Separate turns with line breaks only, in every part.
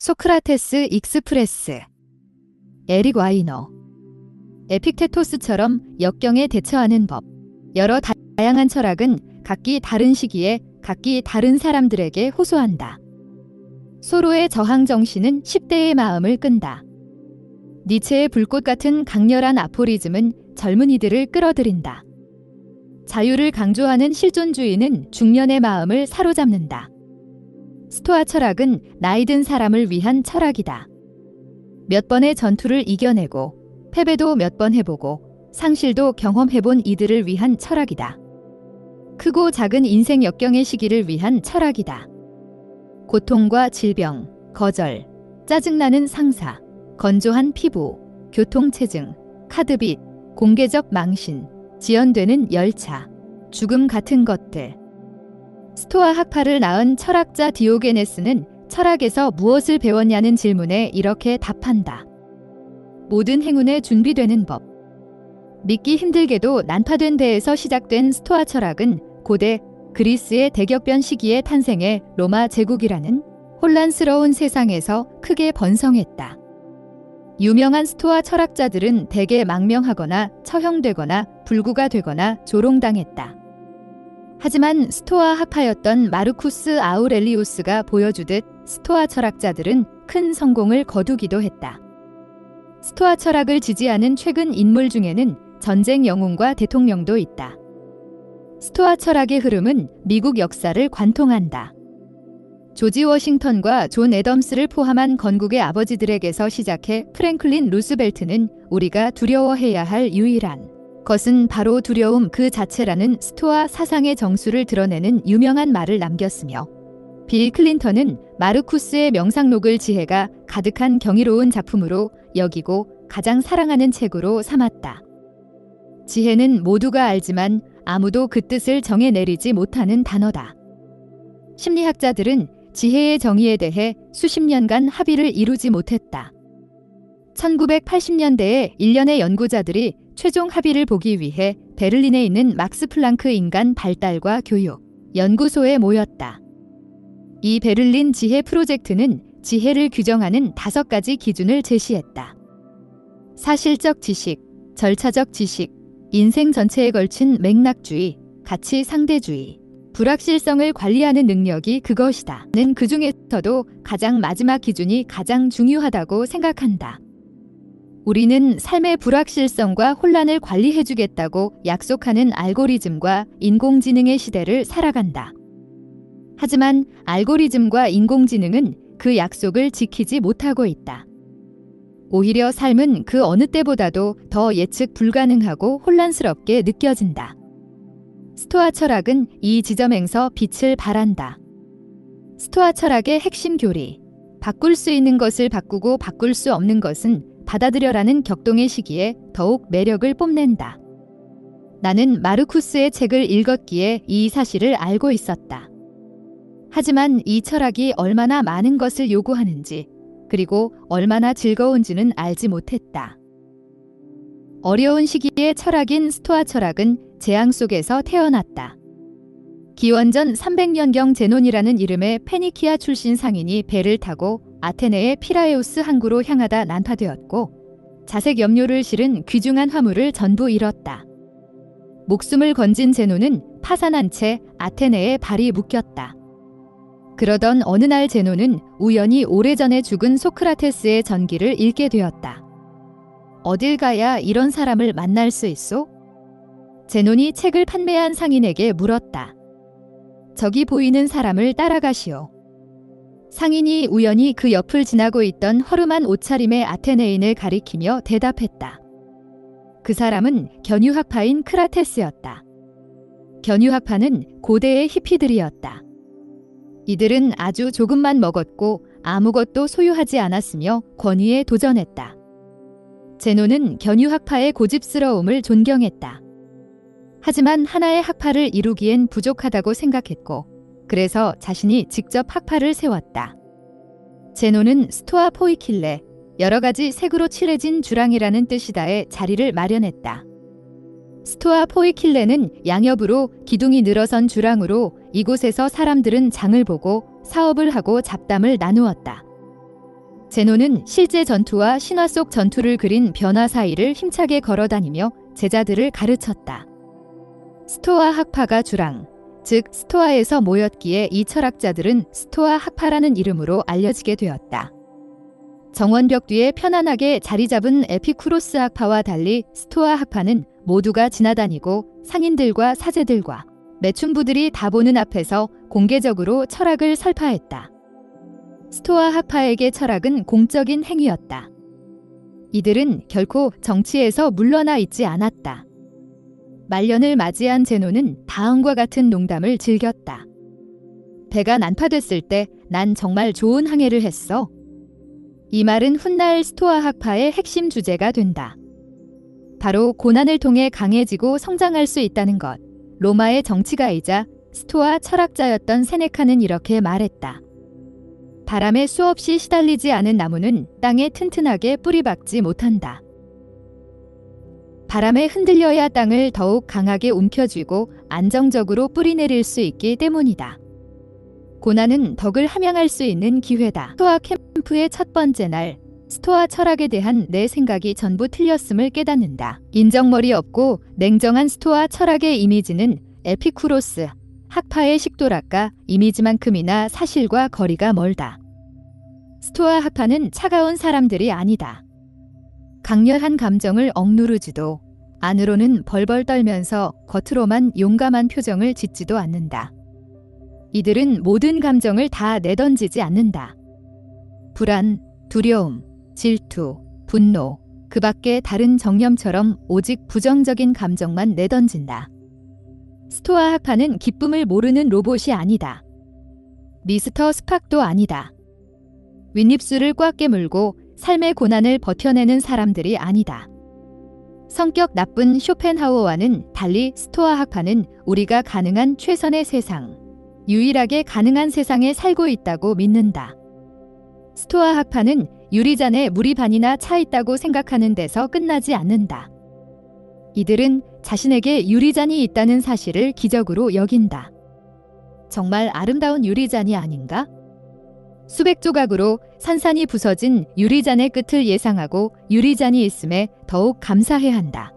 소크라테스 익스프레스, 에릭 와이너. 에픽테토스처럼 역경에 대처하는 법. 여러 다양한 철학은 각기 다른 시기에 각기 다른 사람들에게 호소한다. 서로의 저항 정신은 10대의 마음을 끈다. 니체의 불꽃 같은 강렬한 아포리즘은 젊은이들을 끌어들인다. 자유를 강조하는 실존주의는 중년의 마음을 사로잡는다. 스토아 철학은 나이 든 사람을 위한 철학이다. 몇 번의 전투를 이겨내고 패배도 몇 번 해보고 상실도 경험해본 이들을 위한 철학이다. 크고 작은 인생 역경의 시기를 위한 철학이다. 고통과 질병, 거절, 짜증나는 상사, 건조한 피부, 교통체증, 카드빚, 공개적 망신, 지연되는 열차, 죽음 같은 것들. 스토아 학파를 낳은 철학자 디오게네스는 철학에서 무엇을 배웠냐는 질문에 이렇게 답한다. 모든 행운에 준비되는 법. 믿기 힘들게도 난파된 데에서 시작된 스토아 철학은 고대 그리스의 대격변 시기에 탄생해 로마 제국이라는 혼란스러운 세상에서 크게 번성했다. 유명한 스토아 철학자들은 대개 망명하거나 처형되거나 불구가 되거나 조롱당했다. 하지만 스토아 학파였던 마르쿠스 아우렐리우스가 보여주듯 스토아 철학자들은 큰 성공을 거두기도 했다. 스토아 철학을 지지하는 최근 인물 중에는 전쟁 영웅과 대통령도 있다. 스토아 철학의 흐름은 미국 역사를 관통한다. 조지 워싱턴과 존 애덤스를 포함한 건국의 아버지들에게서 시작해 프랭클린 루스벨트는 우리가 두려워해야 할 유일한 것은 바로 두려움 그 자체라는 스토아 사상의 정수를 드러내는 유명한 말을 남겼으며, 빌 클린턴은 마르쿠스의 명상록을 지혜가 가득한 경이로운 작품으로 여기고 가장 사랑하는 책으로 삼았다. 지혜는 모두가 알지만 아무도 그 뜻을 정해내리지 못하는 단어다. 심리학자들은 지혜의 정의에 대해 수십 년간 합의를 이루지 못했다. 1980년대에 일련의 연구자들이 최종 합의를 보기 위해 베를린에 있는 막스 플랑크 인간 발달과 교육 연구소에 모였다. 이 베를린 지혜 프로젝트는 지혜를 규정하는 5가지 기준을 제시했다. 사실적 지식, 절차적 지식, 인생 전체에 걸친 맥락주의, 가치 상대주의, 불확실성을 관리하는 능력이 그것이다. 는 그 중에서도 가장 마지막 기준이 가장 중요하다고 생각한다. 우리는 삶의 불확실성과 혼란을 관리해주겠다고 약속하는 알고리즘과 인공지능의 시대를 살아간다. 하지만 알고리즘과 인공지능은 그 약속을 지키지 못하고 있다. 오히려 삶은 그 어느 때보다도 더 예측 불가능하고 혼란스럽게 느껴진다. 스토아 철학은 이 지점에서 빛을 발한다. 스토아 철학의 핵심 교리. 바꿀 수 있는 것을 바꾸고 바꿀 수 없는 것은 받아들여라는 격동의 시기에 더욱 매력을 뽐낸다. 나는 마르쿠스의 책을 읽었기에 이 사실을 알고 있었다. 하지만 이 철학이 얼마나 많은 것을 요구하는지, 그리고 얼마나 즐거운지는 알지 못했다. 어려운 시기의 철학인 스토아 철학은 재앙 속에서 태어났다. 기원전 300년경 제논이라는 이름의 페니키아 출신 상인이 배를 타고 아테네의 피라에우스 항구로 향하다 난파되었고, 자색 염료를 실은 귀중한 화물을 전부 잃었다. 목숨을 건진 제논은 파산한 채 아테네에 발이 묶였다. 그러던 어느 날 제논은 우연히 오래전에 죽은 소크라테스의 전기를 읽게 되었다. 어딜 가야 이런 사람을 만날 수 있소? 제논이 책을 판매한 상인에게 물었다. 저기 보이는 사람을 따라가시오. 상인이 우연히 그 옆을 지나고 있던 허름한 옷차림의 아테네인을 가리키며 대답했다. 그 사람은 견유학파인 크라테스였다. 견유학파는 고대의 히피들이었다. 이들은 아주 조금만 먹었고 아무것도 소유하지 않았으며 권위에 도전했다. 제논은 견유학파의 고집스러움을 존경했다. 하지만 하나의 학파를 이루기엔 부족하다고 생각했고, 그래서 자신이 직접 학파를 세웠다. 제논은 스토아 포이킬레, 여러 가지 색으로 칠해진 주랑이라는 뜻이다에 자리를 마련했다. 스토아 포이킬레는 양엽으로 기둥이 늘어선 주랑으로 이곳에서 사람들은 장을 보고 사업을 하고 잡담을 나누었다. 제노는 실제 전투와 신화 속 전투를 그린 변화 사이를 힘차게 걸어다니며 제자들을 가르쳤다. 스토아 학파가 주랑, 즉 스토아에서 모였기에 이 철학자들은 스토아 학파라는 이름으로 알려지게 되었다. 정원벽 뒤에 편안하게 자리 잡은 에피쿠로스 학파와 달리 스토아 학파는 모두가 지나다니고 상인들과 사제들과 매춘부들이 다 보는 앞에서 공개적으로 철학을 설파했다. 스토아 학파에게 철학은 공적인 행위였다. 이들은 결코 정치에서 물러나 있지 않았다. 말년을 맞이한 제노는 다음과 같은 농담을 즐겼다. 배가 난파됐을 때 난 정말 좋은 항해를 했어. 이 말은 훗날 스토아 학파의 핵심 주제가 된다. 바로 고난을 통해 강해지고 성장할 수 있다는 것. 로마의 정치가이자 스토아 철학자였던 세네카는 이렇게 말했다. 바람에 수없이 시달리지 않은 나무는 땅에 튼튼하게 뿌리박지 못한다. 바람에 흔들려야 땅을 더욱 강하게 움켜쥐고 안정적으로 뿌리내릴 수 있기 때문이다. 고난은 덕을 함양할 수 있는 기회다. 스토아 캠프의 첫 번째 날, 스토아 철학에 대한 내 생각이 전부 틀렸음을 깨닫는다. 인정머리 없고 냉정한 스토아 철학의 이미지는 에피쿠로스, 학파의 식도락과 이미지만큼이나 사실과 거리가 멀다. 스토아 학파는 차가운 사람들이 아니다. 강렬한 감정을 억누르지도 안으로는 벌벌 떨면서 겉으로만 용감한 표정을 짓지도 않는다. 이들은 모든 감정을 다 내던지지 않는다. 불안, 두려움, 질투, 분노, 그 밖에 다른 정념처럼 오직 부정적인 감정만 내던진다. 스토아 학파는 기쁨을 모르는 로봇이 아니다. 미스터 스팍도 아니다. 윗입술을 꽉 깨물고 삶의 고난을 버텨내는 사람들이 아니다. 성격 나쁜 쇼펜하우어와는 달리 스토아 학파는 우리가 가능한 최선의 세상, 유일하게 가능한 세상에 살고 있다고 믿는다. 스토아 학파는 유리잔에 물이 반이나 차 있다고 생각하는 데서 끝나지 않는다. 이들은 자신에게 유리잔이 있다는 사실을 기적으로 여긴다. 정말 아름다운 유리잔이 아닌가? 수백 조각으로 산산이 부서진 유리잔의 끝을 예상하고 유리잔이 있음에 더욱 감사해야 한다.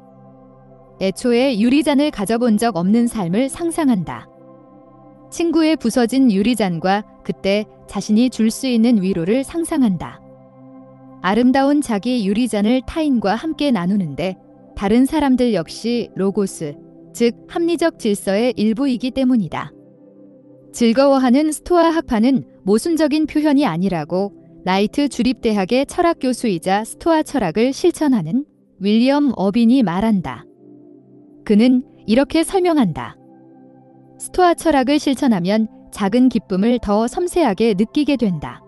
애초에 유리잔을 가져본 적 없는 삶을 상상한다. 친구의 부서진 유리잔과 그때 자신이 줄 수 있는 위로를 상상한다. 아름다운 자기 유리잔을 타인과 함께 나누는데 다른 사람들 역시 로고스, 즉 합리적 질서의 일부이기 때문이다. 즐거워하는 스토아 학파는 모순적인 표현이 아니라고 나이트 주립대학의 철학 교수이자 스토아 철학을 실천하는 윌리엄 어빈이 말한다. 그는 이렇게 설명한다. 스토아 철학을 실천하면 작은 기쁨을 더 섬세하게 느끼게 된다.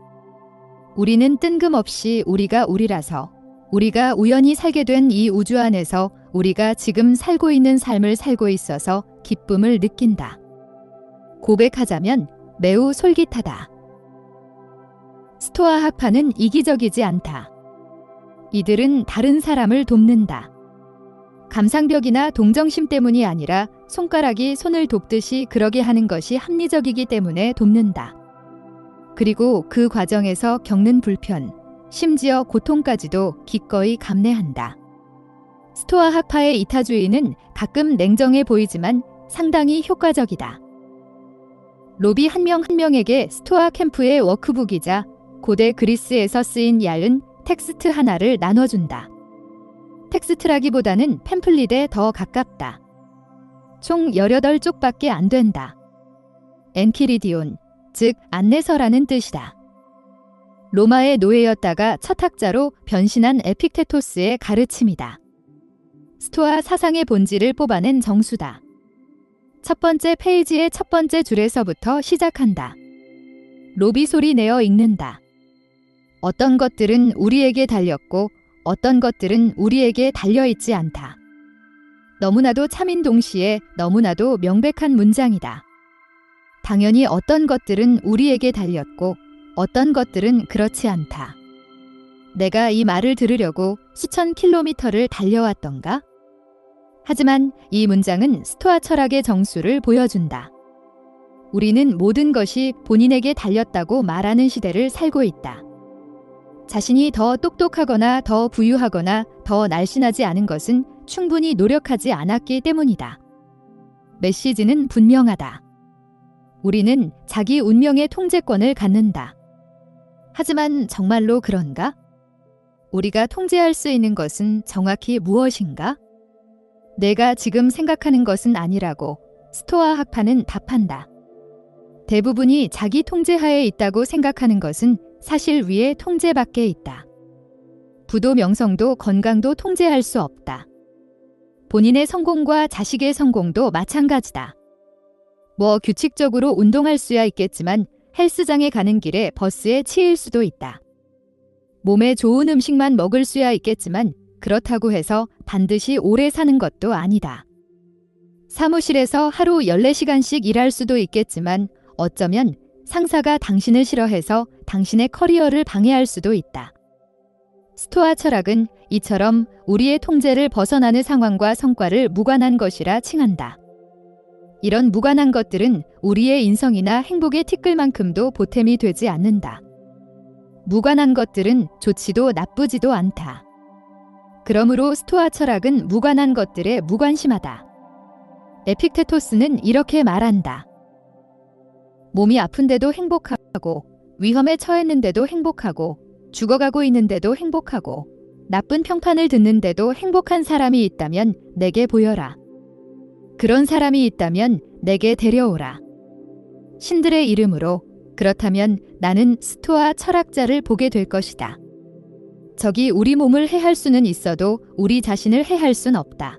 우리는 뜬금없이 우리가 우리라서, 우리가 우연히 살게 된 이 우주 안에서 우리가 지금 살고 있는 삶을 살고 있어서 기쁨을 느낀다. 고백하자면 매우 솔깃하다. 스토아 학파는 이기적이지 않다. 이들은 다른 사람을 돕는다. 감상벽이나 동정심 때문이 아니라 손가락이 손을 돕듯이 그러게 하는 것이 합리적이기 때문에 돕는다. 그리고 그 과정에서 겪는 불편, 심지어 고통까지도 기꺼이 감내한다. 스토아 학파의 이타주의는 가끔 냉정해 보이지만 상당히 효과적이다. 로비 한 명 한 명에게 스토아 캠프의 워크북이자 고대 그리스에서 쓰인 얇은 텍스트 하나를 나눠준다. 텍스트라기보다는 팸플릿에 더 가깝다. 총 18쪽밖에 안 된다. 엔키리디온, 즉 안내서라는 뜻이다. 로마의 노예였다가 첫 학자로 변신한 에픽테토스의 가르침이다. 스토아 사상의 본질을 뽑아낸 정수다. 첫 번째 페이지의 첫 번째 줄에서부터 시작한다. 로비 소리 내어 읽는다. 어떤 것들은 우리에게 달렸고 어떤 것들은 우리에게 달려있지 않다. 너무나도 참인 동시에 너무나도 명백한 문장이다. 당연히 어떤 것들은 우리에게 달렸고 어떤 것들은 그렇지 않다. 내가 이 말을 들으려고 수천 킬로미터를 달려왔던가? 하지만 이 문장은 스토아 철학의 정수를 보여준다. 우리는 모든 것이 본인에게 달렸다고 말하는 시대를 살고 있다. 자신이 더 똑똑하거나 더 부유하거나 더 날씬하지 않은 것은 충분히 노력하지 않았기 때문이다. 메시지는 분명하다. 우리는 자기 운명의 통제권을 갖는다. 하지만 정말로 그런가? 우리가 통제할 수 있는 것은 정확히 무엇인가? 내가 지금 생각하는 것은 아니라고 스토아 학파는 답한다. 대부분이 자기 통제하에 있다고 생각하는 것은 사실 위에 통제밖에 있다. 부도 명성도 건강도 통제할 수 없다. 본인의 성공과 자식의 성공도 마찬가지다. 뭐 규칙적으로 운동할 수야 있겠지만 헬스장에 가는 길에 버스에 치일 수도 있다. 몸에 좋은 음식만 먹을 수야 있겠지만 그렇다고 해서 반드시 오래 사는 것도 아니다. 사무실에서 하루 14시간씩 일할 수도 있겠지만 어쩌면 상사가 당신을 싫어해서 당신의 커리어를 방해할 수도 있다. 스토아 철학은 이처럼 우리의 통제를 벗어나는 상황과 성과를 무관한 것이라 칭한다. 이런 무관한 것들은 우리의 인성이나 행복의 티끌만큼도 보탬이 되지 않는다. 무관한 것들은 좋지도 나쁘지도 않다. 그러므로 스토아 철학은 무관한 것들에 무관심하다. 에픽테토스는 이렇게 말한다. 몸이 아픈데도 행복하고, 위험에 처했는데도 행복하고, 죽어가고 있는데도 행복하고, 나쁜 평판을 듣는데도 행복한 사람이 있다면 내게 보여라. 그런 사람이 있다면 내게 데려오라. 신들의 이름으로, 그렇다면 나는 스토아 철학자를 보게 될 것이다. 적이 우리 몸을 해할 수는 있어도 우리 자신을 해할 순 없다.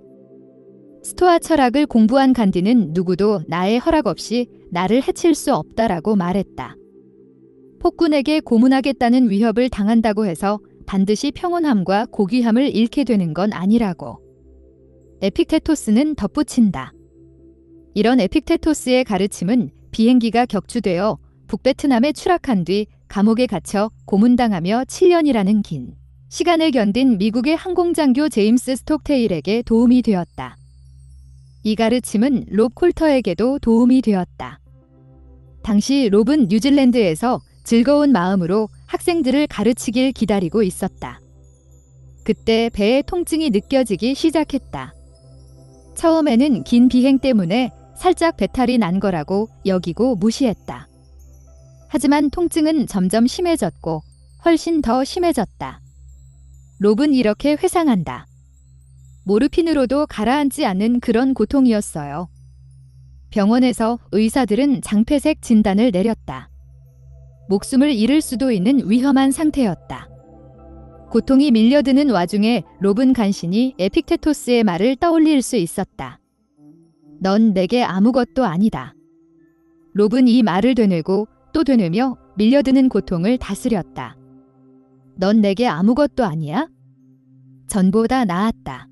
스토아 철학을 공부한 간디는 누구도 나의 허락 없이 나를 해칠 수 없다라고 말했다. 폭군에게 고문하겠다는 위협을 당한다고 해서 반드시 평온함과 고귀함을 잃게 되는 건 아니라고. 에픽테토스는 덧붙인다. 이런 에픽테토스의 가르침은 비행기가 격추되어 북베트남에 추락한 뒤 감옥에 갇혀 고문당하며 7년이라는 긴 시간을 견딘 미국의 항공장교 제임스 스톡테일에게 도움이 되었다. 이 가르침은 롭 콜터에게도 도움이 되었다. 당시 롭은 뉴질랜드에서 즐거운 마음으로 학생들을 가르치길 기다리고 있었다. 그때 배의 통증이 느껴지기 시작했다. 처음에는 긴 비행 때문에 살짝 배탈이 난 거라고 여기고 무시했다. 하지만 통증은 점점 심해졌고 훨씬 더 심해졌다. 롭은 이렇게 회상한다. 모르핀으로도 가라앉지 않는 그런 고통이었어요. 병원에서 의사들은 장폐색 진단을 내렸다. 목숨을 잃을 수도 있는 위험한 상태였다. 고통이 밀려드는 와중에 롭은 간신히 에픽테토스의 말을 떠올릴 수 있었다. 넌 내게 아무것도 아니다. 롭은 이 말을 되뇌고 또 되뇌며 밀려드는 고통을 다스렸다. 넌 내게 아무것도 아니야? 전보다 나았다.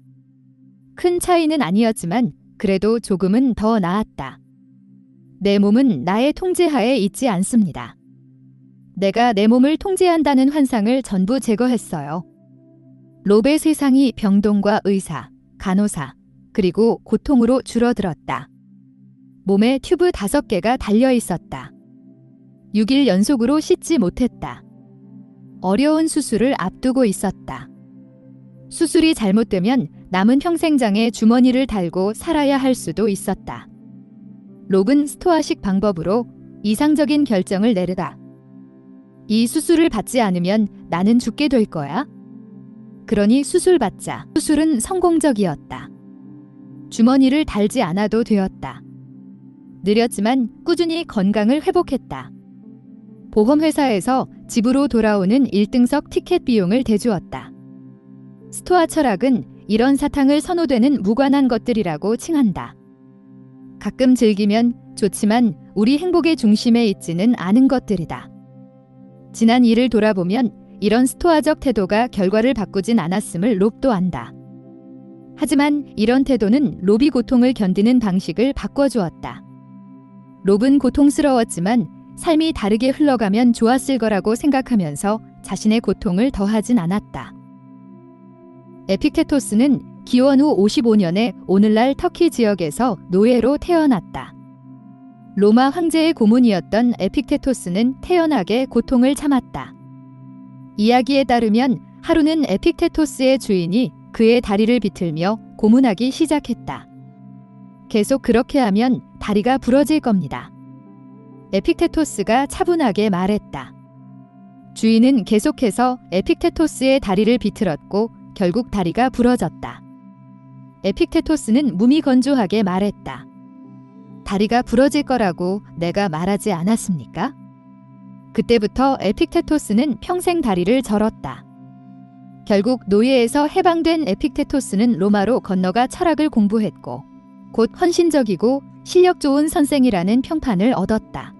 큰 차이는 아니었지만 그래도 조금은 더 나았다. 내 몸은 나의 통제하에 있지 않습니다. 내가 내 몸을 통제한다는 환상을 전부 제거했어요. 롭의 세상이 병동과 의사, 간호사, 그리고 고통으로 줄어들었다. 몸에 튜브 5개가 달려 있었다. 6일 연속으로 씻지 못했다. 어려운 수술을 앞두고 있었다. 수술이 잘못되면 남은 평생장에 주머니를 달고 살아야 할 수도 있었다. 롭은 스토아식 방법으로 이상적인 결정을 내르다. 이 수술을 받지 않으면 나는 죽게 될 거야. 그러니 수술받자. 수술은 성공적이었다. 주머니를 달지 않아도 되었다. 느렸지만 꾸준히 건강을 회복했다. 보험회사에서 집으로 돌아오는 1등석 티켓 비용을 대주었다. 스토아 철학은 이런 사탕을 선호되는 무관한 것들이라고 칭한다. 가끔 즐기면 좋지만 우리 행복의 중심에 있지는 않은 것들이다. 지난 일을 돌아보면 이런 스토아적 태도가 결과를 바꾸진 않았음을 롭도 안다. 하지만 이런 태도는 롭이 고통을 견디는 방식을 바꿔주었다. 롭은 고통스러웠지만 삶이 다르게 흘러가면 좋았을 거라고 생각하면서 자신의 고통을 더하진 않았다. 에픽테토스는 기원 후 55년에 오늘날 터키 지역에서 노예로 태어났다. 로마 황제의 고문이었던 에픽테토스는 태연하게 고통을 참았다. 이야기에 따르면 하루는 에픽테토스의 주인이 그의 다리를 비틀며 고문하기 시작했다. 계속 그렇게 하면 다리가 부러질 겁니다. 에픽테토스가 차분하게 말했다. 주인은 계속해서 에픽테토스의 다리를 비틀었고 결국 다리가 부러졌다. 에픽테토스는 무미건조하게 말했다. 다리가 부러질 거라고 내가 말하지 않았습니까? 그때부터 에픽테토스는 평생 다리를 절었다. 결국 노예에서 해방된 에픽테토스는 로마로 건너가 철학을 공부했고 곧 헌신적이고 실력 좋은 선생이라는 평판을 얻었다.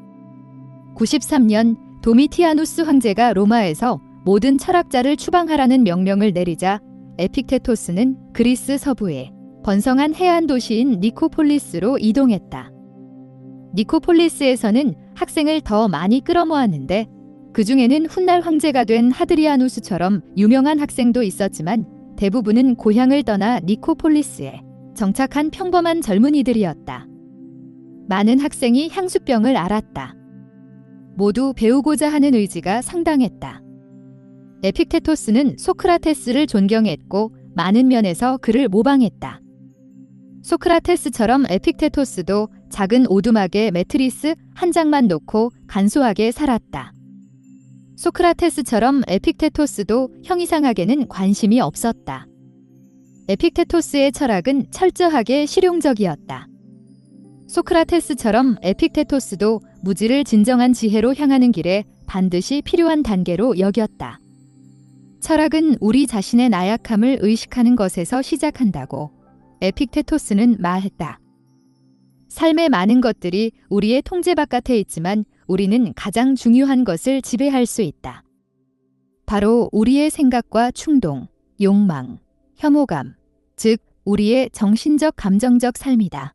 93년 도미티아누스 황제가 로마에서 모든 철학자를 추방하라는 명령을 내리자 에픽테토스는 그리스 서부에 번성한 해안 도시인 니코폴리스로 이동했다. 니코폴리스에서는 학생을 더 많이 끌어모았는데 그 중에는 훗날 황제가 된 하드리아누스처럼 유명한 학생도 있었지만 대부분은 고향을 떠나 니코폴리스에 정착한 평범한 젊은이들이었다. 많은 학생이 향수병을 앓았다. 모두 배우고자 하는 의지가 상당했다. 에픽테토스는 소크라테스를 존경했고 많은 면에서 그를 모방했다. 소크라테스처럼 에픽테토스도 작은 오두막에 매트리스 한 장만 놓고 간소하게 살았다. 소크라테스처럼 에픽테토스도 형이상학에는 관심이 없었다. 에픽테토스의 철학은 철저하게 실용적이었다. 소크라테스처럼 에픽테토스도 무지를 진정한 지혜로 향하는 길에 반드시 필요한 단계로 여겼다. 철학은 우리 자신의 나약함을 의식하는 것에서 시작한다고 에픽테토스는 말했다. 삶의 많은 것들이 우리의 통제 바깥에 있지만 우리는 가장 중요한 것을 지배할 수 있다. 바로 우리의 생각과 충동, 욕망, 혐오감, 즉 우리의 정신적 감정적 삶이다.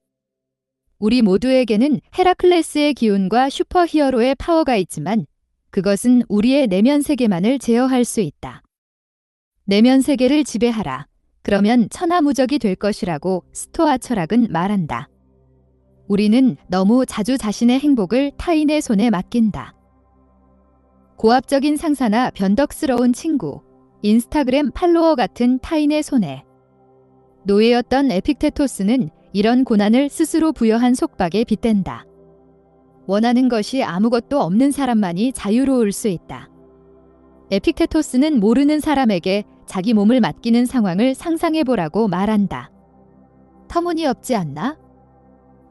우리 모두에게는 헤라클레스의 기운과 슈퍼히어로의 파워가 있지만 그것은 우리의 내면 세계만을 제어할 수 있다. 내면 세계를 지배하라. 그러면 천하무적이 될 것이라고 스토아 철학은 말한다. 우리는 너무 자주 자신의 행복을 타인의 손에 맡긴다. 고압적인 상사나 변덕스러운 친구, 인스타그램 팔로워 같은 타인의 손에. 노예였던 에픽테토스는 이런 고난을 스스로 부여한 속박에 빗댄다. 원하는 것이 아무것도 없는 사람만이 자유로울 수 있다. 에픽테토스는 모르는 사람에게 자기 몸을 맡기는 상황을 상상해보라고 말한다. 터무니없지 않나?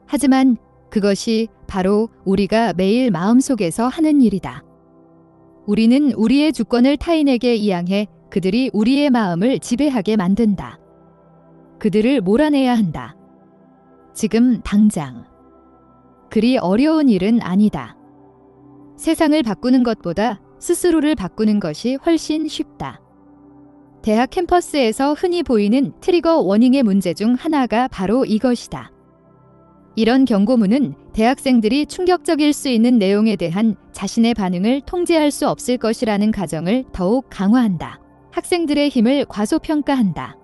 하지만 그것이 바로 우리가 매일 마음속에서 하는 일이다. 우리는 우리의 주권을 타인에게 이양해 그들이 우리의 마음을 지배하게 만든다. 그들을 몰아내야 한다. 지금 당장. 그리 어려운 일은 아니다. 세상을 바꾸는 것보다 스스로를 바꾸는 것이 훨씬 쉽다. 대학 캠퍼스에서 흔히 보이는 트리거 워닝의 문제 중 하나가 바로 이것이다. 이런 경고문은 대학생들이 충격적일 수 있는 내용에 대한 자신의 반응을 통제할 수 없을 것이라는 가정을 더욱 강화한다. 학생들의 힘을 과소평가한다.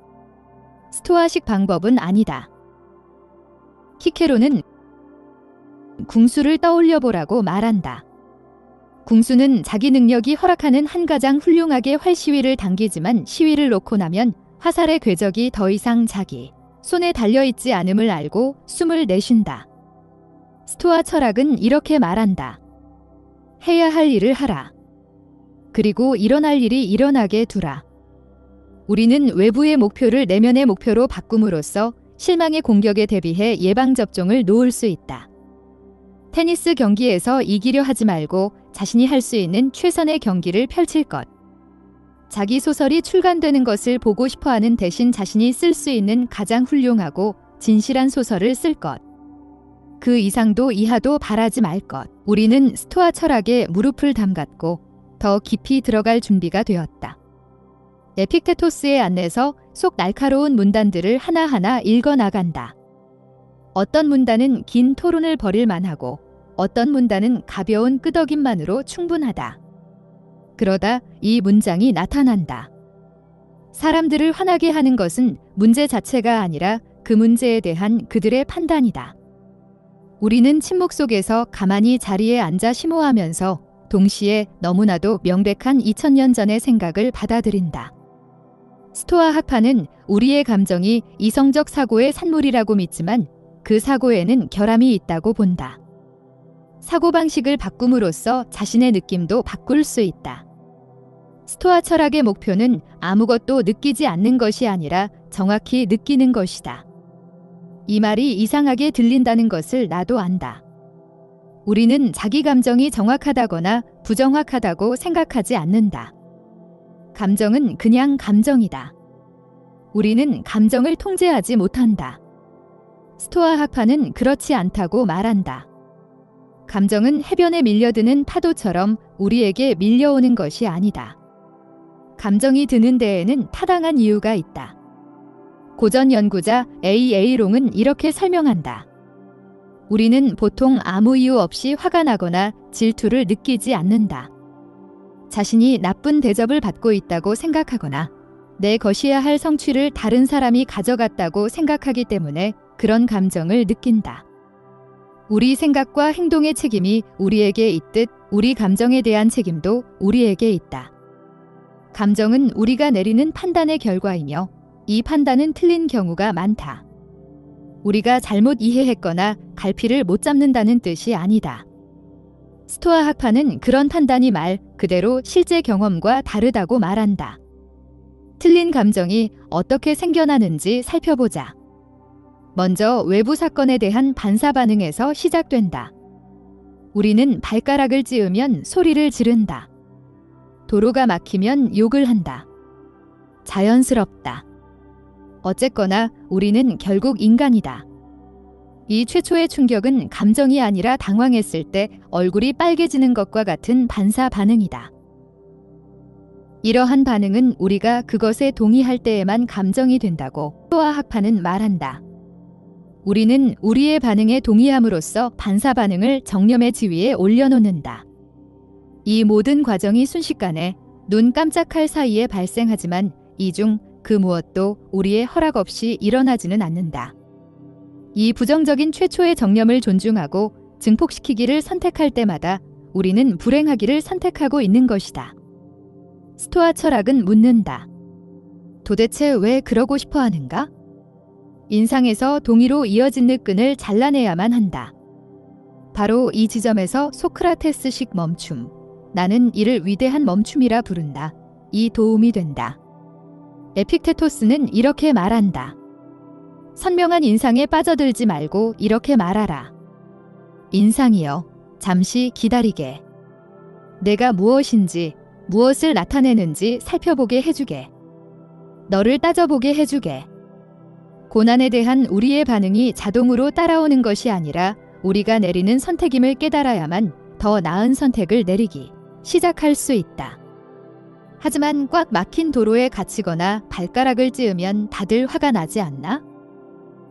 스토아식 방법은 아니다. 키케로는 궁수를 떠올려보라고 말한다. 궁수는 자기 능력이 허락하는 한 가장 훌륭하게 활시위를 당기지만 시위를 놓고 나면 화살의 궤적이 더 이상 자기 손에 달려있지 않음을 알고 숨을 내쉰다. 스토아 철학은 이렇게 말한다. 해야 할 일을 하라. 그리고 일어날 일이 일어나게 두라. 우리는 외부의 목표를 내면의 목표로 바꿈으로써 실망의 공격에 대비해 예방접종을 놓을 수 있다. 테니스 경기에서 이기려 하지 말고 자신이 할 수 있는 최선의 경기를 펼칠 것. 자기 소설이 출간되는 것을 보고 싶어하는 대신 자신이 쓸 수 있는 가장 훌륭하고 진실한 소설을 쓸 것. 그 이상도 이하도 바라지 말 것. 우리는 스토아 철학에 무릎을 담갔고 더 깊이 들어갈 준비가 되었다. 에픽테토스의 안내서 속 날카로운 문단들을 하나하나 읽어나간다. 어떤 문단은 긴 토론을 벌일 만하고 어떤 문단은 가벼운 끄덕임만으로 충분하다. 그러다 이 문장이 나타난다. 사람들을 화나게 하는 것은 문제 자체가 아니라 그 문제에 대한 그들의 판단이다. 우리는 침묵 속에서 가만히 자리에 앉아 심호하면서 동시에 너무나도 명백한 2000년 전의 생각을 받아들인다. 스토아 학파는 우리의 감정이 이성적 사고의 산물이라고 믿지만 그 사고에는 결함이 있다고 본다. 사고방식을 바꿈으로써 자신의 느낌도 바꿀 수 있다. 스토아 철학의 목표는 아무것도 느끼지 않는 것이 아니라 정확히 느끼는 것이다. 이 말이 이상하게 들린다는 것을 나도 안다. 우리는 자기 감정이 정확하다거나 부정확하다고 생각하지 않는다. 감정은 그냥 감정이다. 우리는 감정을 통제하지 못한다. 스토아 학파는 그렇지 않다고 말한다. 감정은 해변에 밀려드는 파도처럼 우리에게 밀려오는 것이 아니다. 감정이 드는 데에는 타당한 이유가 있다. 고전 연구자 A.A.롱은 이렇게 설명한다. 우리는 보통 아무 이유 없이 화가 나거나 질투를 느끼지 않는다. 자신이 나쁜 대접을 받고 있다고 생각하거나 내 것이야 할 성취를 다른 사람이 가져갔다고 생각하기 때문에 그런 감정을 느낀다. 우리 생각과 행동의 책임이 우리에게 있듯 우리 감정에 대한 책임도 우리에게 있다. 감정은 우리가 내리는 판단의 결과이며 이 판단은 틀린 경우가 많다. 우리가 잘못 이해했거나 갈피를 못 잡는다는 뜻이 아니다. 스토아 학파는 그런 판단이 말 그대로 실제 경험과 다르다고 말한다. 틀린 감정이 어떻게 생겨나는지 살펴보자. 먼저 외부 사건에 대한 반사 반응에서 시작된다. 우리는 발가락을 찌으면 소리를 지른다. 도로가 막히면 욕을 한다. 자연스럽다. 어쨌거나 우리는 결국 인간이다. 이 최초의 충격은 감정이 아니라 당황했을 때 얼굴이 빨개지는 것과 같은 반사 반응이다. 이러한 반응은 우리가 그것에 동의할 때에만 감정이 된다고 스토아 학파는 말한다. 우리는 우리의 반응에 동의함으로써 반사 반응을 정념의 지위에 올려놓는다. 이 모든 과정이 순식간에 눈 깜짝할 사이에 발생하지만 이 중 그 무엇도 우리의 허락 없이 일어나지는 않는다. 이 부정적인 최초의 정념을 존중하고 증폭시키기를 선택할 때마다 우리는 불행하기를 선택하고 있는 것이다. 스토아 철학은 묻는다. 도대체 왜 그러고 싶어 하는가? 인상에서 동의로 이어진 끈을 잘라내야만 한다. 바로 이 지점에서 소크라테스식 멈춤, 나는 이를 위대한 멈춤이라 부른다. 이 도움이 된다. 에픽테토스는 이렇게 말한다. 선명한 인상에 빠져들지 말고 이렇게 말하라. 인상이여, 잠시 기다리게. 내가 무엇인지, 무엇을 나타내는지 살펴보게 해주게. 너를 따져보게 해주게. 고난에 대한 우리의 반응이 자동으로 따라오는 것이 아니라 우리가 내리는 선택임을 깨달아야만 더 나은 선택을 내리기 시작할 수 있다. 하지만 꽉 막힌 도로에 갇히거나 발가락을 찌으면 다들 화가 나지 않나?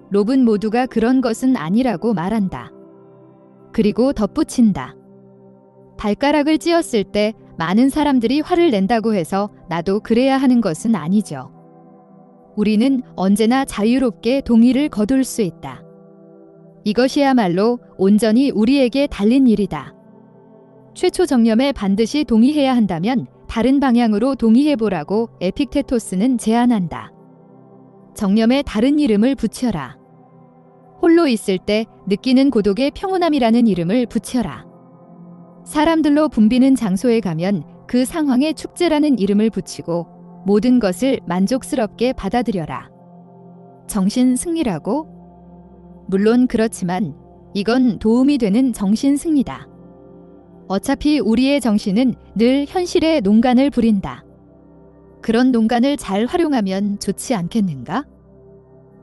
롭은 모두가 그런 것은 아니라고 말한다. 그리고 덧붙인다. 발가락을 찧었을 때 많은 사람들이 화를 낸다고 해서 나도 그래야 하는 것은 아니죠. 우리는 언제나 자유롭게 동의를 거둘 수 있다. 이것이야말로 온전히 우리에게 달린 일이다. 최초 정념에 반드시 동의해야 한다면 다른 방향으로 동의해보라고 에픽테토스는 제안한다. 정념에 다른 이름을 붙여라. 홀로 있을 때 느끼는 고독의 평온함이라는 이름을 붙여라. 사람들로 붐비는 장소에 가면 그 상황에 축제라는 이름을 붙이고 모든 것을 만족스럽게 받아들여라. 정신 승리라고? 물론 그렇지만 이건 도움이 되는 정신 승리다. 어차피 우리의 정신은 늘 현실의 농간을 부린다. 그런 농간을 잘 활용하면 좋지 않겠는가?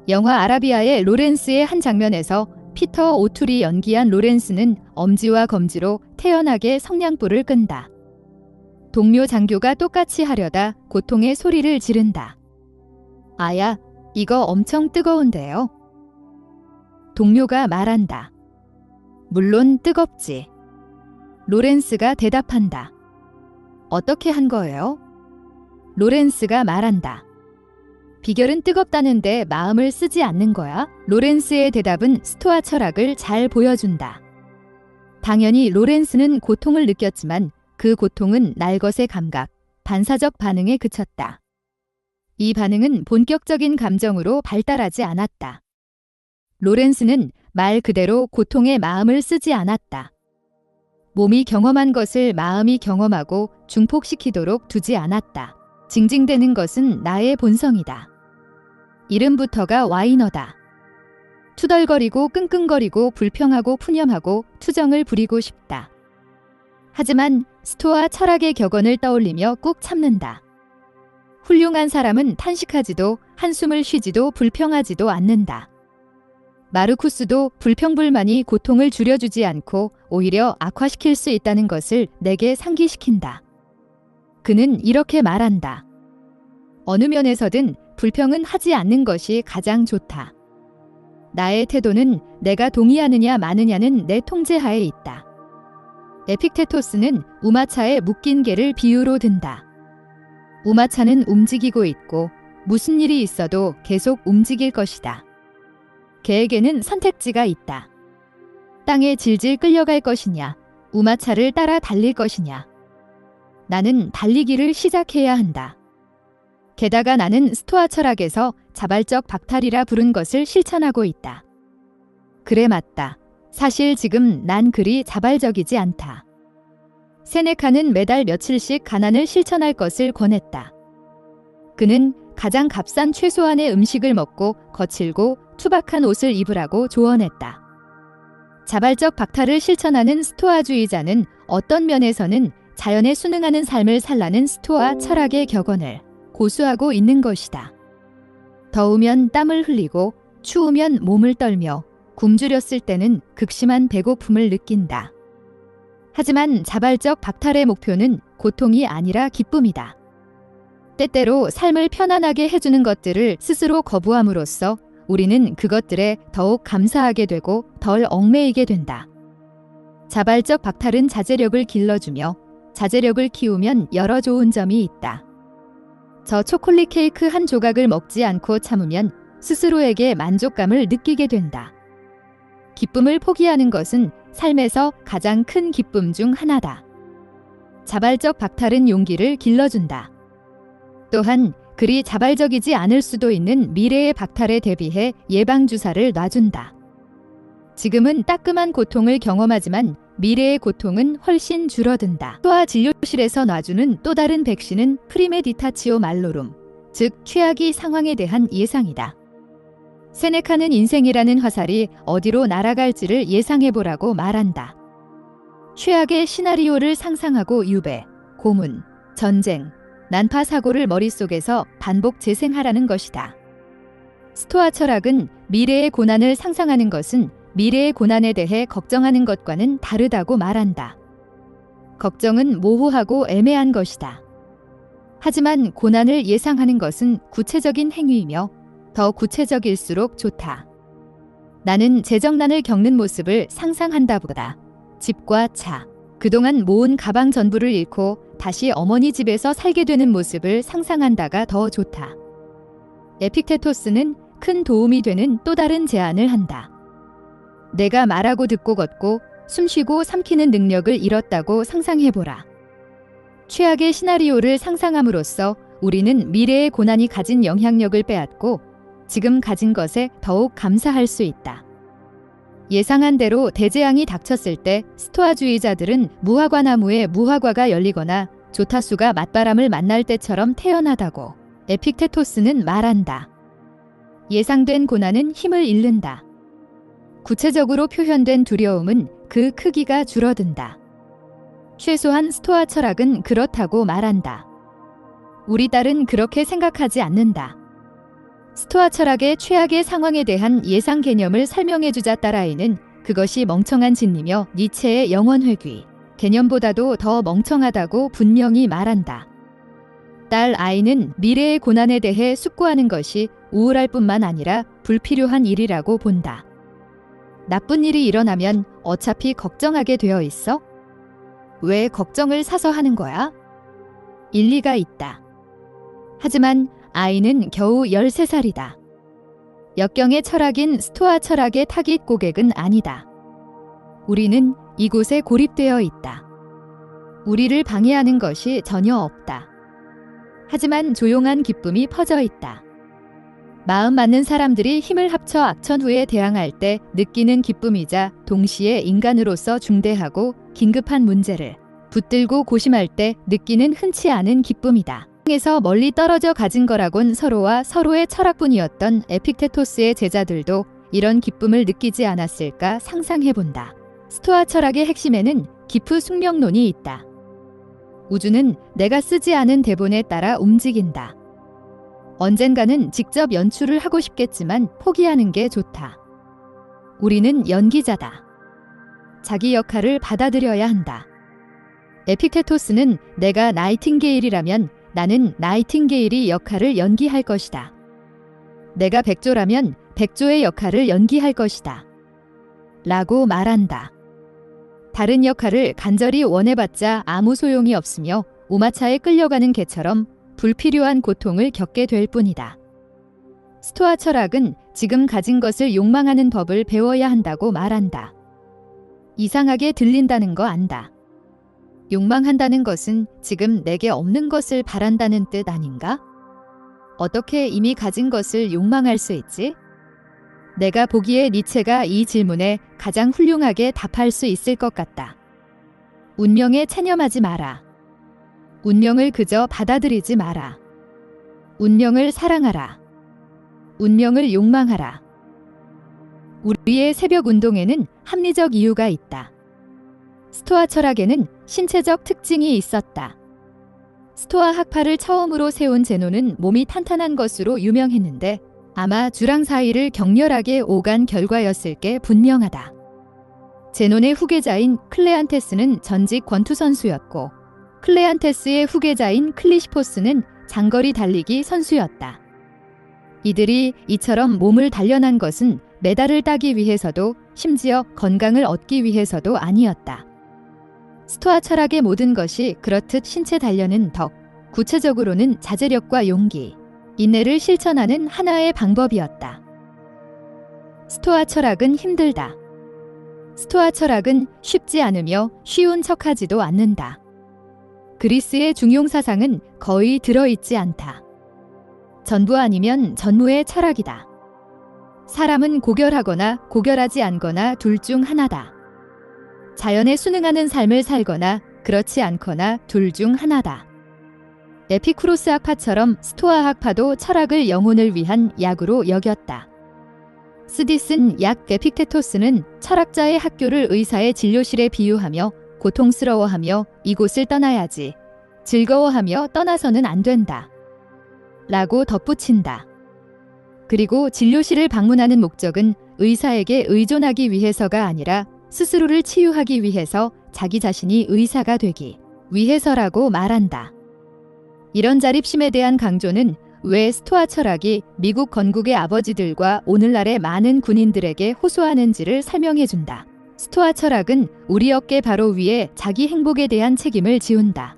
영화 아라비아의 로렌스의 한 장면에서 피터 오툴이 연기한 로렌스는 엄지와 검지로 태연하게 성냥불을 끈다. 동료 장교가 똑같이 하려다 고통의 소리를 지른다. 아야, 이거 엄청 뜨거운데요? 동료가 말한다. 물론 뜨겁지. 로렌스가 대답한다. 어떻게 한 거예요? 로렌스가 말한다. 비결은 뜨겁다는데 마음을 쓰지 않는 거야? 로렌스의 대답은 스토아 철학을 잘 보여준다. 당연히 로렌스는 고통을 느꼈지만 그 고통은 날 것의 감각, 반사적 반응에 그쳤다. 이 반응은 본격적인 감정으로 발달하지 않았다. 로렌스는 말 그대로 고통의 마음을 쓰지 않았다. 몸이 경험한 것을 마음이 경험하고 중폭시키도록 두지 않았다. 징징대는 것은 나의 본성이다. 이름부터가 와이너다. 투덜거리고 끙끙거리고 불평하고 푸념하고 투정을 부리고 싶다. 하지만 스토아 철학의 격언을 떠올리며 꾹 참는다. 훌륭한 사람은 탄식하지도 한숨을 쉬지도 불평하지도 않는다. 마르쿠스도 불평불만이 고통을 줄여주지 않고 오히려 악화시킬 수 있다는 것을 내게 상기시킨다. 그는 이렇게 말한다. 어느 면에서든 불평은 하지 않는 것이 가장 좋다. 나의 태도는 내가 동의하느냐 마느냐는 내 통제하에 있다. 에픽테토스는 우마차에 묶인 개를 비유로 든다. 우마차는 움직이고 있고 무슨 일이 있어도 계속 움직일 것이다. 개에게는 선택지가 있다. 땅에 질질 끌려갈 것이냐, 우마차를 따라 달릴 것이냐. 나는 달리기를 시작해야 한다. 게다가 나는 스토아 철학에서 자발적 박탈이라 부른 것을 실천하고 있다. 그래 맞다. 사실 지금 난 그리 자발적이지 않다. 세네카는 매달 며칠씩 가난을 실천할 것을 권했다. 그는 가장 값싼 최소한의 음식을 먹고 거칠고 투박한 옷을 입으라고 조언했다. 자발적 박탈을 실천하는 스토아주의자는 어떤 면에서는 자연에 순응하는 삶을 살라는 스토아 철학의 격언을 고수하고 있는 것이다. 더우면 땀을 흘리고 추우면 몸을 떨며 굶주렸을 때는 극심한 배고픔을 느낀다. 하지만 자발적 박탈의 목표는 고통이 아니라 기쁨이다. 때때로 삶을 편안하게 해주는 것들을 스스로 거부함으로써 우리는 그것들에 더욱 감사하게 되고 덜 얽매이게 된다. 자발적 박탈은 자제력을 길러주며 자제력을 키우면 여러 좋은 점이 있다. 저 초콜릿 케이크 한 조각을 먹지 않고 참으면 스스로에게 만족감을 느끼게 된다. 기쁨을 포기하는 것은 삶에서 가장 큰 기쁨 중 하나다. 자발적 박탈은 용기를 길러준다. 또한 그리 자발적이지 않을 수도 있는 미래의 박탈에 대비해 예방주사를 놔준다. 지금은 따끔한 고통을 경험하지만 미래의 고통은 훨씬 줄어든다. 소아 진료실에서 놔주는 또 다른 백신은 프리메디타치오 말로룸, 즉 최악의 상황에 대한 예상이다. 세네카는 인생이라는 화살이 어디로 날아갈지를 예상해보라고 말한다. 최악의 시나리오를 상상하고 유배, 고문, 전쟁, 난파 사고를 머릿속에서 반복 재생하라는 것이다. 스토아 철학은 미래의 고난을 상상하는 것은 미래의 고난에 대해 걱정하는 것과는 다르다고 말한다. 걱정은 모호하고 애매한 것이다. 하지만 고난을 예상하는 것은 구체적인 행위이며 더 구체적일수록 좋다. 나는 재정난을 겪는 모습을 상상한다보다 집과 차, 그동안 모은 가방 전부를 잃고 다시 어머니 집에서 살게 되는 모습을 상상한다가 더 좋다. 에픽테토스는 큰 도움이 되는 또 다른 제안을 한다. 내가 말하고 듣고 걷고 숨쉬고 삼키는 능력을 잃었다고 상상해보라. 최악의 시나리오를 상상함으로써 우리는 미래의 고난이 가진 영향력을 빼앗고 지금 가진 것에 더욱 감사할 수 있다. 예상한 대로 대재앙이 닥쳤을 때 스토아주의자들은 무화과 나무에 무화과가 열리거나 조타수가 맞바람을 만날 때처럼 태연하다고 에픽테토스는 말한다. 예상된 고난은 힘을 잃는다. 구체적으로 표현된 두려움은 그 크기가 줄어든다. 최소한 스토아 철학은 그렇다고 말한다. 우리 딸은 그렇게 생각하지 않는다. 스토아 철학의 최악의 상황에 대한 예상 개념을 설명해주자 딸아이는 그것이 멍청한 진리며 니체의 영원회귀, 개념보다도 더 멍청하다고 분명히 말한다. 딸 아이는 미래의 고난에 대해 숙고하는 것이 우울할 뿐만 아니라 불필요한 일이라고 본다. 나쁜 일이 일어나면 어차피 걱정하게 되어 있어? 왜 걱정을 사서 하는 거야? 일리가 있다. 하지만 아이는 겨우 13살이다. 역경의 철학인 스토아 철학의 타깃 고객은 아니다. 우리는 이곳에 고립되어 있다. 우리를 방해하는 것이 전혀 없다. 하지만 조용한 기쁨이 퍼져 있다. 마음 맞는 사람들이 힘을 합쳐 악천후에 대항할 때 느끼는 기쁨이자 동시에 인간으로서 중대하고 긴급한 문제를 붙들고 고심할 때 느끼는 흔치 않은 기쁨이다. 에서 멀리 떨어져 가진 거라곤 서로와 서로의 철학뿐이었던 에픽테토스의 제자들도 이런 기쁨을 느끼지 않았을까 상상해본다. 스토아 철학의 핵심에는 기프 숙명론이 있다. 우주는 내가 쓰지 않은 대본에 따라 움직인다. 언젠가는 직접 연출을 하고 싶겠지만 포기하는 게 좋다. 우리는 연기자다. 자기 역할을 받아들여야 한다. 에픽테토스는 내가 나이팅게일이라면 나는 나이팅게일이 역할을 연기할 것이다. 내가 백조라면 백조의 역할을 연기할 것이다. 라고 말한다. 다른 역할을 간절히 원해봤자 아무 소용이 없으며 오마차에 끌려가는 개처럼 불필요한 고통을 겪게 될 뿐이다. 스토아 철학은 지금 가진 것을 욕망하는 법을 배워야 한다고 말한다. 이상하게 들린다는 거 안다. 욕망한다는 것은 지금 내게 없는 것을 바란다는 뜻 아닌가? 어떻게 이미 가진 것을 욕망할 수 있지? 내가 보기에 니체가 이 질문에 가장 훌륭하게 답할 수 있을 것 같다. 운명에 체념하지 마라. 운명을 그저 받아들이지 마라. 운명을 사랑하라. 운명을 욕망하라. 우리의 새벽 운동에는 합리적 이유가 있다. 스토아 철학에는 신체적 특징이 있었다. 스토아 학파를 처음으로 세운 제노는 몸이 탄탄한 것으로 유명했는데 아마 주랑 사이를 격렬하게 오간 결과였을 게 분명하다. 제논의 후계자인 클레안테스는 전직 권투 선수였고 클레안테스의 후계자인 클리시포스는 장거리 달리기 선수였다. 이들이 이처럼 몸을 단련한 것은 메달을 따기 위해서도 심지어 건강을 얻기 위해서도 아니었다. 스토아 철학의 모든 것이 그렇듯 신체 단련은 덕, 구체적으로는 자제력과 용기, 인내를 실천하는 하나의 방법이었다. 스토아 철학은 힘들다. 스토아 철학은 쉽지 않으며 쉬운 척하지도 않는다. 그리스의 중용 사상은 거의 들어있지 않다. 전부 아니면 전무의 철학이다. 사람은 고결하거나 고결하지 않거나 둘 중 하나다. 자연에 순응하는 삶을 살거나 그렇지 않거나 둘 중 하나다. 에피쿠로스 학파처럼 스토아 학파도 철학을 영혼을 위한 약으로 여겼다. 스디슨 약 에픽테토스는 철학자의 학교를 의사의 진료실에 비유하며 고통스러워하며 이곳을 떠나야지, 즐거워하며 떠나서는 안 된다. 라고 덧붙인다. 그리고 진료실을 방문하는 목적은 의사에게 의존하기 위해서가 아니라 스스로를 치유하기 위해서 자기 자신이 의사가 되기 위해서라고 말한다. 이런 자립심에 대한 강조는 왜 스토아 철학이 미국 건국의 아버지들과 오늘날의 많은 군인들에게 호소하는지를 설명해준다. 스토아 철학은 우리 어깨 바로 위에 자기 행복에 대한 책임을 지운다.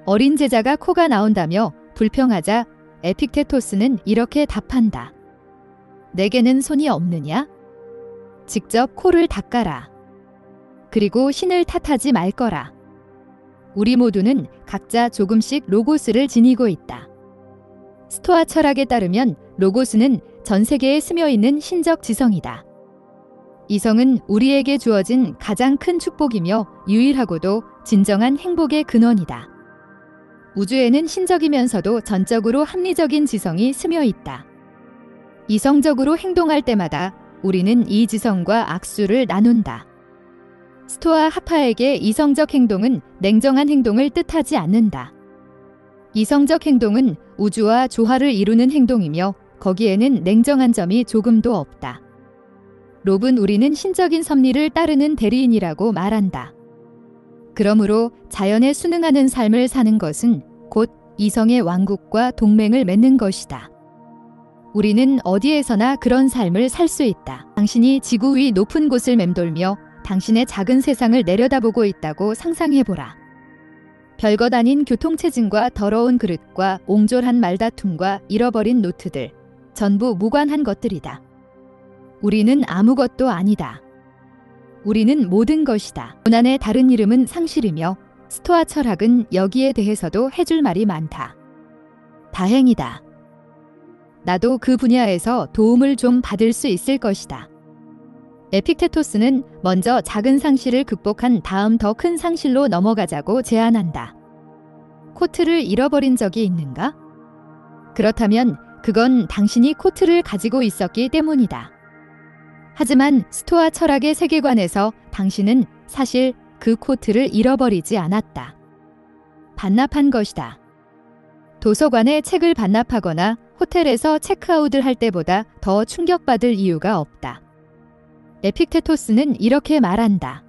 어린 제자가 코가 나온다며 불평하자 에픽테토스는 이렇게 답한다. 내게는 손이 없느냐? 직접 코를 닦아라. 그리고 신을 탓하지 말 거라. 우리 모두는 각자 조금씩 로고스를 지니고 있다. 스토아 철학에 따르면 로고스는 전 세계에 스며있는 신적 지성이다. 이성은 우리에게 주어진 가장 큰 축복이며 유일하고도 진정한 행복의 근원이다. 우주에는 신적이면서도 전적으로 합리적인 지성이 스며있다. 이성적으로 행동할 때마다 우리는 이 지성과 악수를 나눈다. 스토아 학파에게 이성적 행동은 냉정한 행동을 뜻하지 않는다. 이성적 행동은 우주와 조화를 이루는 행동이며 거기에는 냉정한 점이 조금도 없다. 롭은 우리는 신적인 섭리를 따르는 대리인이라고 말한다. 그러므로 자연에 순응하는 삶을 사는 것은 곧 이성의 왕국과 동맹을 맺는 것이다. 우리는 어디에서나 그런 삶을 살 수 있다. 당신이 지구 위 높은 곳을 맴돌며 당신의 작은 세상을 내려다보고 있다고 상상해보라. 별것 아닌 교통체증과 더러운 그릇과 옹졸한 말다툼과 잃어버린 노트들, 전부 무관한 것들이다. 우리는 아무것도 아니다. 우리는 모든 것이다. 고난의 다른 이름은 상실이며 스토아 철학은 여기에 대해서도 해줄 말이 많다. 다행이다. 나도 그 분야에서 도움을 좀 받을 수 있을 것이다. 에픽테토스는 먼저 작은 상실을 극복한 다음 더 큰 상실로 넘어가자고 제안한다. 코트를 잃어버린 적이 있는가? 그렇다면 그건 당신이 코트를 가지고 있었기 때문이다. 하지만 스토아 철학의 세계관에서 당신은 사실 그 코트를 잃어버리지 않았다. 반납한 것이다. 도서관에 책을 반납하거나 호텔에서 체크아웃을 할 때보다 더 충격받을 이유가 없다. 에픽테토스는 이렇게 말한다.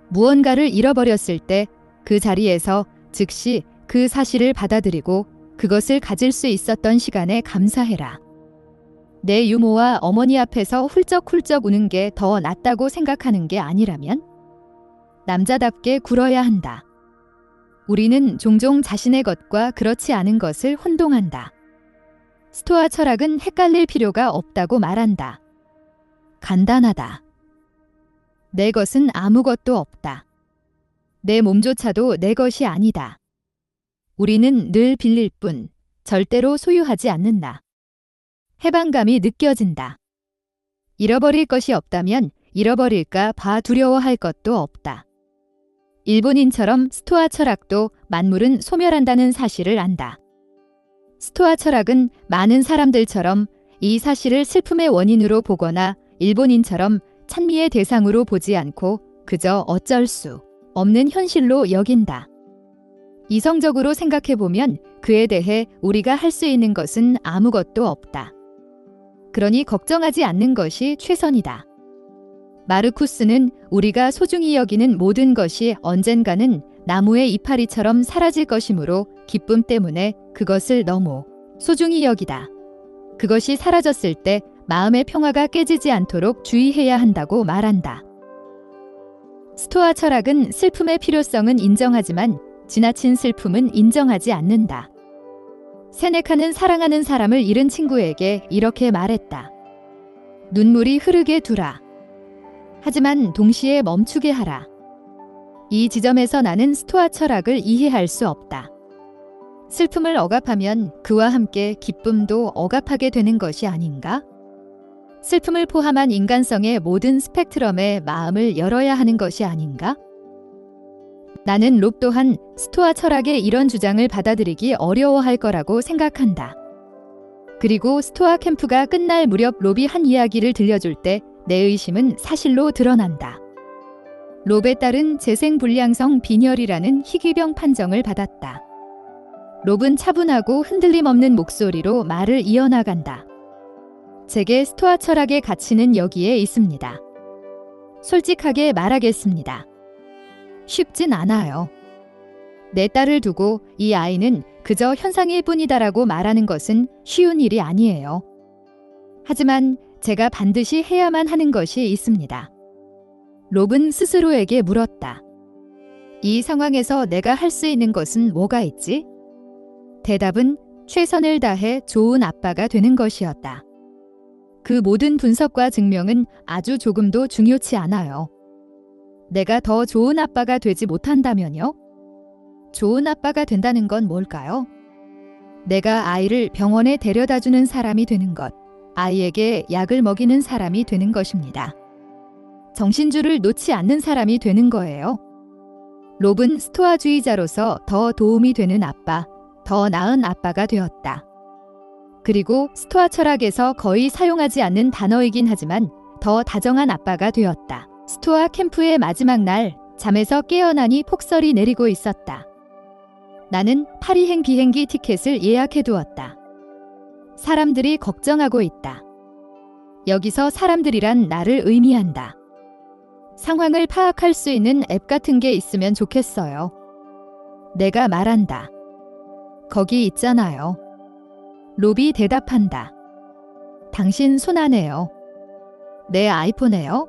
무언가를 잃어버렸을 때 그 자리에서 즉시 그 사실을 받아들이고 그것을 가질 수 있었던 시간에 감사해라. 내 유모와 어머니 앞에서 훌쩍훌쩍 우는 게 더 낫다고 생각하는 게 아니라면? 남자답게 굴어야 한다. 우리는 종종 자신의 것과 그렇지 않은 것을 혼동한다. 스토아 철학은 헷갈릴 필요가 없다고 말한다. 간단하다. 내 것은 아무것도 없다. 내 몸조차도 내 것이 아니다. 우리는 늘 빌릴 뿐 절대로 소유하지 않는다. 해방감이 느껴진다. 잃어버릴 것이 없다면 잃어버릴까 봐 두려워할 것도 없다. 일본인처럼 스토아 철학도 만물은 소멸한다는 사실을 안다. 스토아 철학은 많은 사람들처럼 이 사실을 슬픔의 원인으로 보거나 일본인처럼 찬미의 대상으로 보지 않고 그저 어쩔 수 없는 현실로 여긴다. 이성적으로 생각해보면 그에 대해 우리가 할 수 있는 것은 아무것도 없다. 그러니 걱정하지 않는 것이 최선이다. 마르쿠스는 우리가 소중히 여기는 모든 것이 언젠가는 나무의 이파리처럼 사라질 것이므로 기쁨 때문에 그것을 너무 소중히 여기다. 그것이 사라졌을 때 마음의 평화가 깨지지 않도록 주의해야 한다고 말한다. 스토아 철학은 슬픔의 필요성은 인정하지만 지나친 슬픔은 인정하지 않는다. 세네카는 사랑하는 사람을 잃은 친구에게 이렇게 말했다. 눈물이 흐르게 두라. 하지만 동시에 멈추게 하라. 이 지점에서 나는 스토아 철학을 이해할 수 없다. 슬픔을 억압하면 그와 함께 기쁨도 억압하게 되는 것이 아닌가? 슬픔을 포함한 인간성의 모든 스펙트럼에 마음을 열어야 하는 것이 아닌가? 나는 롭 또한 스토아 철학의 이런 주장을 받아들이기 어려워할 거라고 생각한다. 그리고 스토아 캠프가 끝날 무렵 롭이 한 이야기를 들려줄 때 내 의심은 사실로 드러난다. 롭의 딸은 재생불량성 빈혈이라는 희귀병 판정을 받았다. 롭은 차분하고 흔들림 없는 목소리로 말을 이어나간다. 제게 스토아 철학의 가치는 여기에 있습니다. 솔직하게 말하겠습니다. 쉽진 않아요. 내 딸을 두고 이 아이는 그저 현상일 뿐이다라고 말하는 것은 쉬운 일이 아니에요. 하지만 제가 반드시 해야만 하는 것이 있습니다. 롭은 스스로에게 물었다. 이 상황에서 내가 할 수 있는 것은 뭐가 있지? 대답은 최선을 다해 좋은 아빠가 되는 것이었다. 그 모든 분석과 증명은 아주 조금도 중요치 않아요. 내가 더 좋은 아빠가 되지 못한다면요? 좋은 아빠가 된다는 건 뭘까요? 내가 아이를 병원에 데려다주는 사람이 되는 것, 아이에게 약을 먹이는 사람이 되는 것입니다. 정신줄을 놓지 않는 사람이 되는 거예요. 롭은 스토아주의자로서 더 도움이 되는 아빠, 더 나은 아빠가 되었다. 그리고 스토아 철학에서 거의 사용하지 않는 단어이긴 하지만 더 다정한 아빠가 되었다. 스토아 캠프의 마지막 날, 잠에서 깨어나니 폭설이 내리고 있었다. 나는 파리행 비행기 티켓을 예약해 두었다. 사람들이 걱정하고 있다. 여기서 사람들이란 나를 의미한다. 상황을 파악할 수 있는 앱 같은 게 있으면 좋겠어요. 내가 말한다. 거기 있잖아요. 롭이 대답한다. 당신 손 안에요. 내 아이폰에요?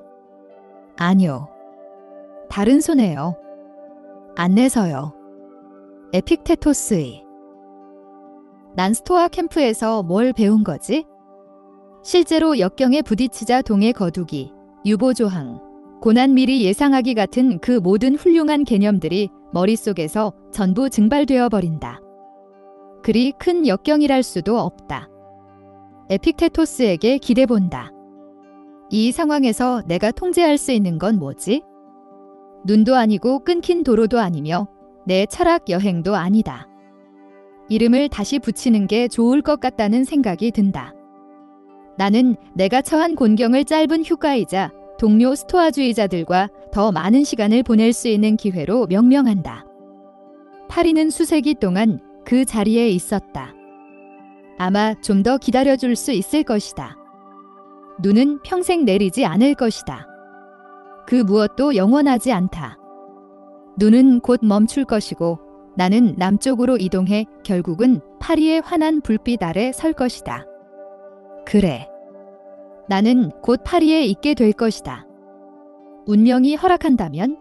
아니요. 다른 손에요. 안내서요. 에픽테토스의. 난 스토아 캠프에서 뭘 배운 거지? 실제로 역경에 부딪히자 동해 거두기, 유보조항, 고난 미리 예상하기 같은 그 모든 훌륭한 개념들이 머릿속에서 전부 증발되어 버린다. 그리 큰 역경이랄 수도 없다. 에픽테토스에게 기대본다. 이 상황에서 내가 통제할 수 있는 건 뭐지? 눈도 아니고 끊긴 도로도 아니며 내 철학 여행도 아니다. 이름을 다시 붙이는 게 좋을 것 같다는 생각이 든다. 나는 내가 처한 곤경을 짧은 휴가이자 동료 스토아주의자들과 더 많은 시간을 보낼 수 있는 기회로 명명한다. 파리는 수세기 동안 그 자리에 있었다. 아마 좀 더 기다려줄 수 있을 것이다. 눈은 평생 내리지 않을 것이다. 그 무엇도 영원하지 않다. 눈은 곧 멈출 것이고 나는 남쪽으로 이동해 결국은 파리의 환한 불빛 아래 설 것이다. 그래. 나는 곧 파리에 있게 될 것이다. 운명이 허락한다면